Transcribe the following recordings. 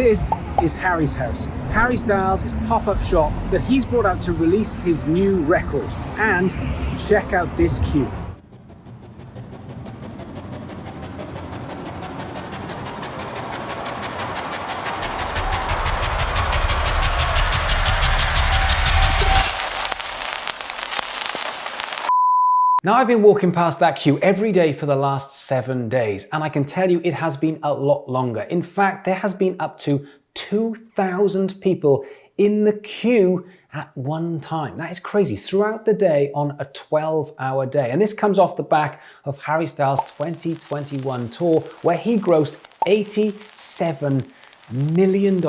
This is Harry's house. Harry Styles' pop-up shop that he's brought out to release his new record. And check out this queue. Now, I've been walking past that queue every day for the last 7 days, and I can tell you it has been a lot longer. In fact, there has been up to 2,000 people in the queue at one time. That is crazy. Throughout the day on a 12-hour day. And this comes off the back of Harry Styles' 2021 tour, where he grossed $87 million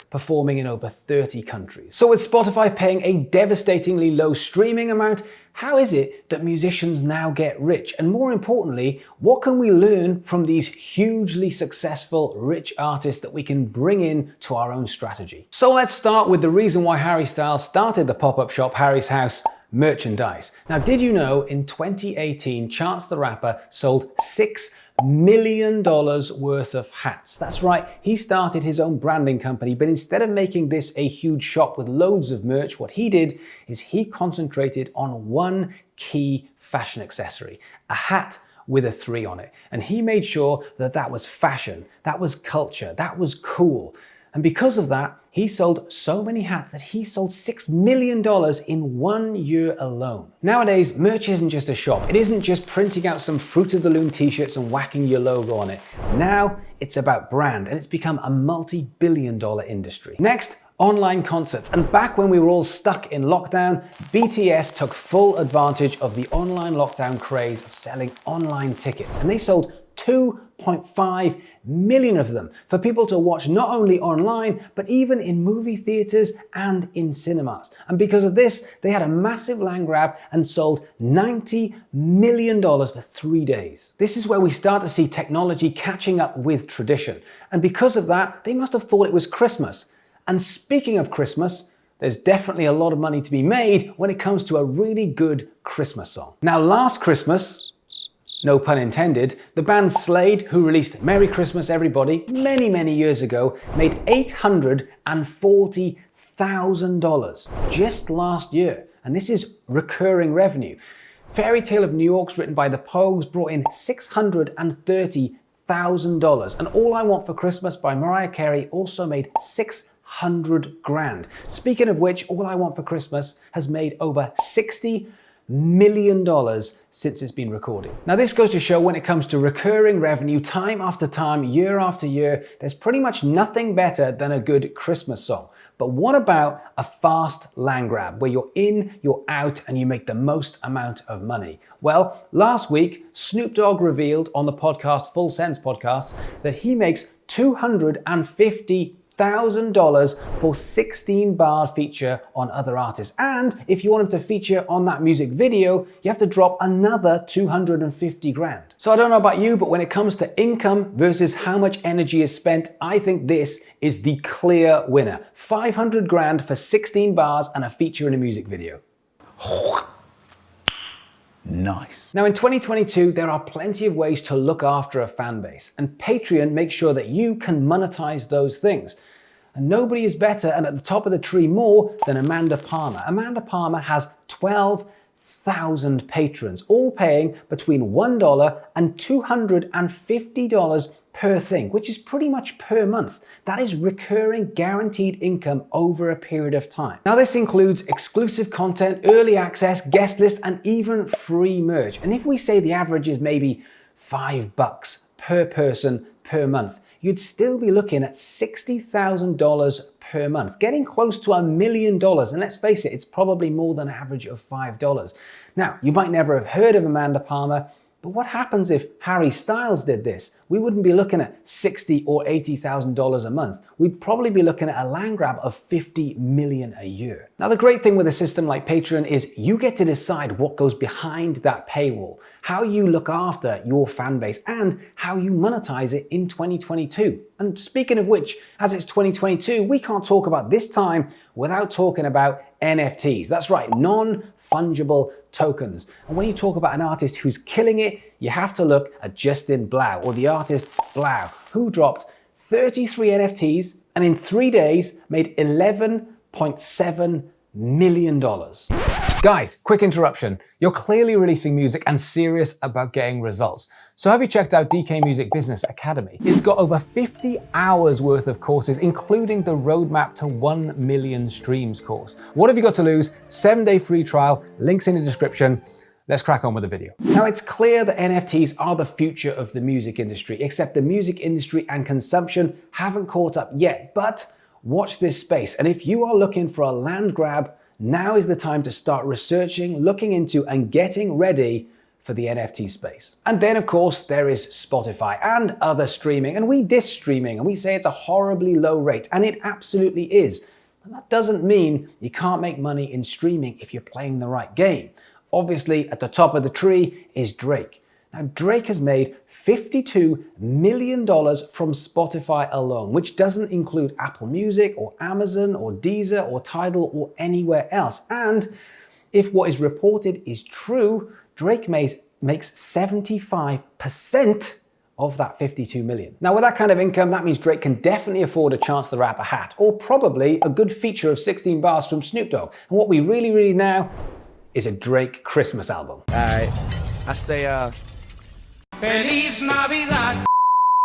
performing in over 30 countries. So with Spotify paying a devastatingly low streaming amount, how is it that musicians now get rich? And more importantly, what can we learn from these hugely successful rich artists that we can bring in to our own strategy? So let's start with the reason why Harry Styles started the pop-up shop Harry's House: merchandise. Now, did you know in 2018, Chance the Rapper sold $6 million worth of hats? That's right, he started his own branding company, but instead of making this a huge shop with loads of merch, what he did is he concentrated on one key fashion accessory, a hat with a 3 on it. And he made sure that that was fashion, that was culture, that was cool. And because of that, he sold so many hats that he sold $6 million in 1 year alone. Nowadays, merch isn't just a shop. It isn't just printing out some Fruit of the Loom t-shirts and whacking your logo on it. Now, it's about brand, and it's become a multi-billion-dollar industry. Next, online concerts. And back when we were all stuck in lockdown, BTS took full advantage of the online lockdown craze of selling online tickets. And they sold 2.5 million of them for people to watch not only online, but even in movie theaters and in cinemas. And because of this, they had a massive land grab and sold $90 million for 3 days. This is where we start to see technology catching up with tradition. And because of that, they must have thought it was Christmas. And speaking of Christmas, there's definitely a lot of money to be made when it comes to a really good Christmas song. Now, last Christmas, no pun intended, the band Slade, who released Merry Christmas Everybody many years ago, made $840,000 just last year. And this is recurring revenue. Fairy Tale of New York's, written by the Pogues, brought in $630,000. And All I Want for Christmas by Mariah Carey also made $600 grand. Speaking of which, All I Want for Christmas has made over $60 million since it's been recorded. Now, this goes to show when it comes to recurring revenue, time after time, year after year, there's pretty much nothing better than a good Christmas song. But what about a fast land grab where you're in, you're out, and you make the most amount of money? Well, last week, Snoop Dogg revealed on the podcast, Full Sense podcast, that he makes $250,000 for 16-bar feature on other artists. And if you want him to feature on that music video, you have to drop another 250 grand. So I don't know about you, but when it comes to income versus how much energy is spent, I think this is the clear winner. 500 grand for 16 bars and a feature in a music video. Nice. Now, in 2022, there are plenty of ways to look after a fan base, and Patreon makes sure that you can monetize those things. And nobody is better and at the top of the tree more than Amanda Palmer. Amanda Palmer has 12,000 patrons, all paying between $1 and $250 per thing, which is pretty much per month. That is recurring guaranteed income over a period of time. Now, this includes exclusive content, early access, guest lists, and even free merch. And if we say the average is maybe $5 per person per month, you'd still be looking at $60,000 per month, getting close to $1 million. And let's face it, it's probably more than an average of $5. Now, you might never have heard of Amanda Palmer, but what happens if Harry Styles did this? We wouldn't be looking at $60,000 or $80,000 a month. We'd probably be looking at a land grab of $50 million a year. Now, the great thing with a system like Patreon is you get to decide what goes behind that paywall, how you look after your fan base, and how you monetize it in 2022. And speaking of which, as it's 2022, we can't talk about this time without talking about NFTs. That's right, non-fungible tokens. And when you talk about an artist who's killing it, you have to look at Justin Blau, or the artist Blau, who dropped 33 NFTs and in 3 days made $11.7 million. Guys, quick interruption. You're clearly releasing music and serious about getting results. So have you checked out DK Music Business Academy? It's got over 50 hours worth of courses, including the Roadmap to 1 Million Streams course. What have you got to lose? 7-day free trial, links in the description. Let's crack on with the video. Now, it's clear that NFTs are the future of the music industry, except the music industry and consumption haven't caught up yet. But watch this space. And if you are looking for a land grab, now is the time to start researching, looking into, and getting ready for the NFT space. And then, of course, there is Spotify and other streaming, and we diss streaming, and we say it's a horribly low rate, and it absolutely is. But that doesn't mean you can't make money in streaming if you're playing the right game. Obviously, at the top of the tree is Drake. Now, Drake has made $52 million from Spotify alone, which doesn't include Apple Music or Amazon or Deezer or Tidal or anywhere else. And if what is reported is true, Drake makes 75% of that 52 million. Now, with that kind of income, that means Drake can definitely afford a Chance the Rapper hat, or probably a good feature of 16 bars from Snoop Dogg. And what we really need now is a Drake Christmas album. Alright, I say, Feliz Navidad.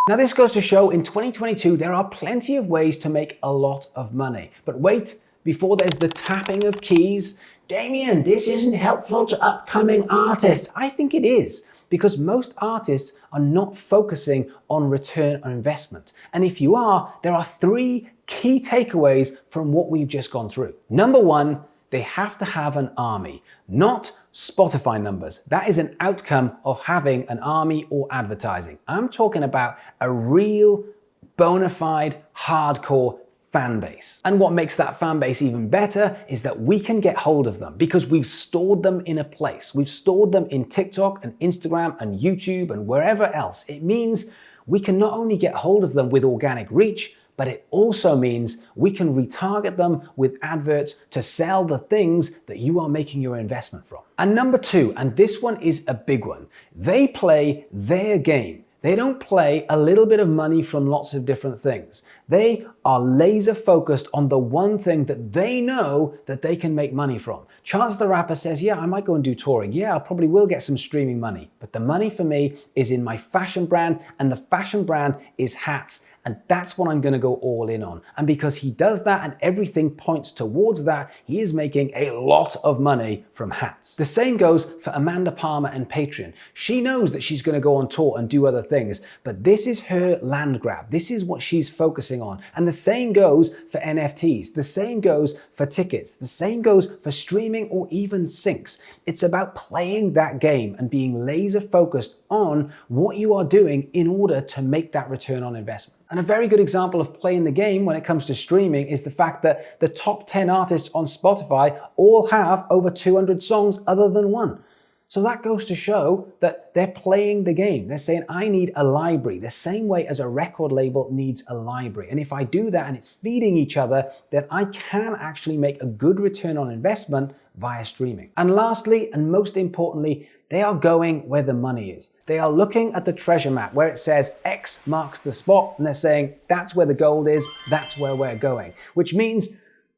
Now, this goes to show in 2022, there are plenty of ways to make a lot of money. But wait, before there's the tapping of keys, Damian, this isn't helpful to upcoming artists. I think it is, because most artists are not focusing on return on investment. And if you are, there are 3 key takeaways from what we've just gone through. Number 1, they have to have an army, not Spotify numbers. That is an outcome of having an army or advertising. I'm talking about a real, bona fide, hardcore fan base. And what makes that fan base even better is that we can get hold of them because we've stored them in a place. We've stored them in TikTok and Instagram and YouTube and wherever else. It means we can not only get hold of them with organic reach, but it also means we can retarget them with adverts to sell the things that you are making your investment from. And number 2, and this one is a big one, they play their game. They don't play a little bit of money from lots of different things. They are laser focused on the one thing that they know that they can make money from. Chance the Rapper says, yeah, I might go and do touring. Yeah, I probably will get some streaming money. But the money for me is in my fashion brand, and the fashion brand is hats. And that's what I'm going to go all in on. And because he does that and everything points towards that, he is making a lot of money from hats. The same goes for Amanda Palmer and Patreon. She knows that she's going to go on tour and do other things, but this is her land grab. This is what she's focusing on. And the same goes for NFTs. The same goes for tickets. The same goes for streaming or even syncs. It's about playing that game and being laser focused on what you are doing in order to make that return on investment. And a very good example of playing the game when it comes to streaming is the fact that the top 10 artists on Spotify all have over 200 songs other than one. So that goes to show that they're playing the game. They're saying, I need a library, the same way as a record label needs a library. And if I do that and it's feeding each other, then I can actually make a good return on investment via streaming. And lastly, and most importantly, they are going where the money is. They are looking at the treasure map where it says X marks the spot, and they're saying, that's where the gold is, that's where we're going. Which means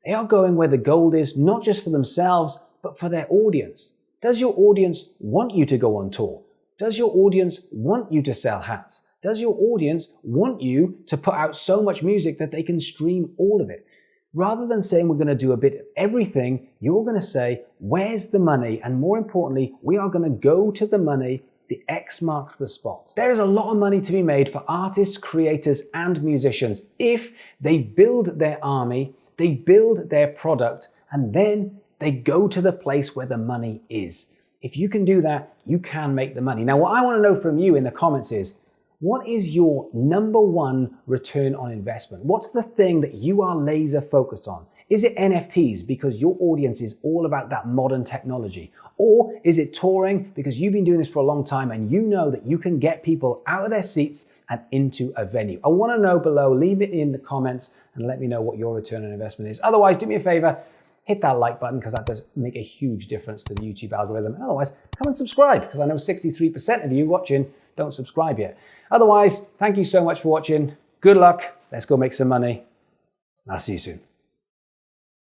they are going where the gold is, not just for themselves, but for their audience. Does your audience want you to go on tour? Does your audience want you to sell hats? Does your audience want you to put out so much music that they can stream all of it? Rather than saying we're going to do a bit of everything, you're going to say, where's the money? And more importantly, we are going to go to the money. The X marks the spot. There is a lot of money to be made for artists, creators, and musicians if they build their army, they build their product, and then they go to the place where the money is. If you can do that, you can make the money. Now, what I want to know from you in the comments is, what is your number 1 return on investment? What's the thing that you are laser focused on? Is it NFTs because your audience is all about that modern technology? Or is it touring because you've been doing this for a long time and you know that you can get people out of their seats and into a venue? I want to know below. Leave it in the comments and let me know what your return on investment is. Otherwise, do me a favor, hit that like button because that does make a huge difference to the YouTube algorithm. Otherwise, come and subscribe because I know 63% of you watching don't subscribe yet. Otherwise, thank you so much for watching. Good luck. Let's go make some money. I'll see you soon.